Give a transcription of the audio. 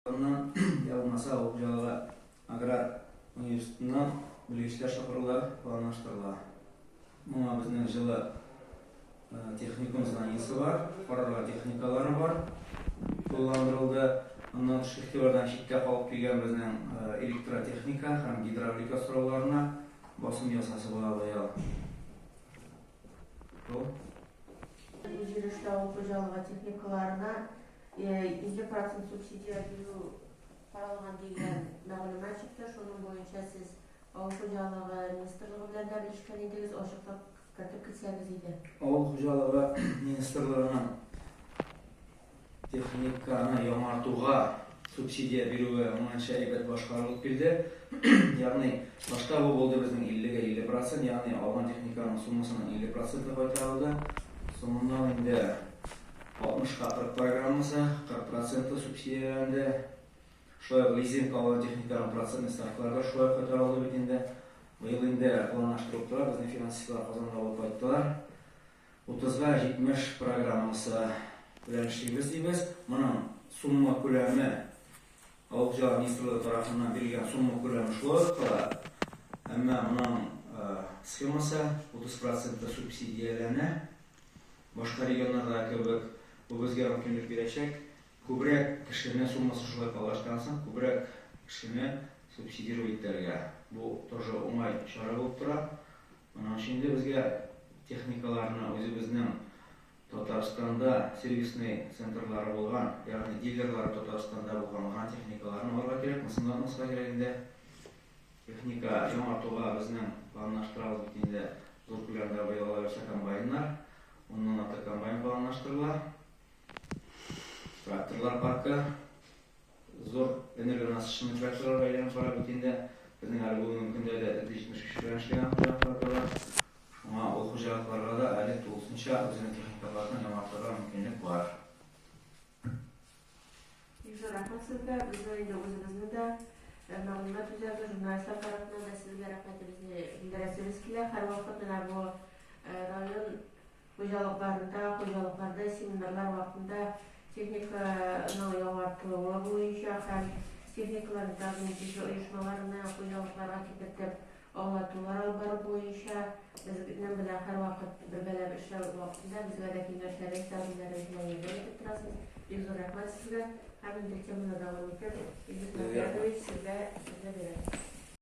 Yapılmasa Okçalığa Agrar Üniversitesi'nden bilgisayar şoförler planlaştırılar. Buna bizning жылы texnikumuzdan iyisi var, farklı texnikaları var. Kullandırıldı. Ondan şirketlerden şirkete kalıp gelgen bizning elektrotexnika hem hidravlika sorularına basım yasası bağlayalım. Üzülüşte Okçalığa texnikalarına 2% subsidiya veriu qaralğan degan ma'lumot chiqdi. Şunun bo'yicha siz Avul xo'jaligi ministrligi bilan birlashgan edingiz, ochiqda qisqartirib ketsangiz edi. Avul xo'jaligi ministrligining texnikani yang'artuga subsidiya beruvi oncha ibat boshqarilib keldi. Ya'ni boshqa bu bo'ldi bizning 50%, ya'ni olgan texnikaning summasining 50% qaytarildi. Sonundan endi 60-40 programmasi 40% subsidiyalandi. Şöyle leasing alan texnikaların prosentli stavkalarda şöyle ko'tarildi bitinde. Bu yıl endi planlashtirib turib, bizning finansistlar Qozonda olib qaytdilar. 30 ga 70 programmasi bilan ishlaymiz deymiz. Buning summa ko'lami Avul ministrligi tomonidan berilgan summa ko'lami shular. Ammo buning sxemasi 30% subsidiyalarni boshqa regionlarda ko'p bu bizga imkoniyat beracak. Ko'proq kishini summasi shulay qolishdan so'ng ko'proq kishini subsidiировать etishga. Bu тоже o'ng'ay chora bo'lib turadi. Mana shunda bizga texnikalarni o'zimizning Tataristonda servisniy sentrlari bo'lgan, ya'ni dilerlar Tataristonda bo'lgan texnikalarni olib kerak, masalan, kerakda texnika yang'artuga bizning planlashtiramiz bitganda zo'r ko'lamda bayonlarcha kombaynlar, undan ota kombayn planlashtiriladi. Traktorlar parkı, zor enerji nasışını traktorlar aylanıp para bittiğinde bizning hali bugungi kunda da 73 bilan ishlagan xo'jaliklar bor. Shunga o xo'jaliklarga da hali to'g'risincha o'zining texnikalarini yang'artirishga mumkinlik bor. Yuzur rahmat sizga. Biz endi o'zimizni da ma'lumot uzaydi jurnalistlar tarafidan da sizga rahmatimizni bildiramiz ki har vaqt mana bu rayon xo'jaliklarda seminarlar vaqtida texnikaning yang'artiruvi bo'yicha ham texnikalarni taqdim etish uyushmalarini xo'jaliklarga kiritib anglatular olib borish bo'yicha biz bilan har vaqt birgalab ishlash vaqtida bizga da kengashlar tavsiyalaringizni bilan berib turasiz. Yuzur rahmat sizga. Hamda davom etib, sizga beramiz.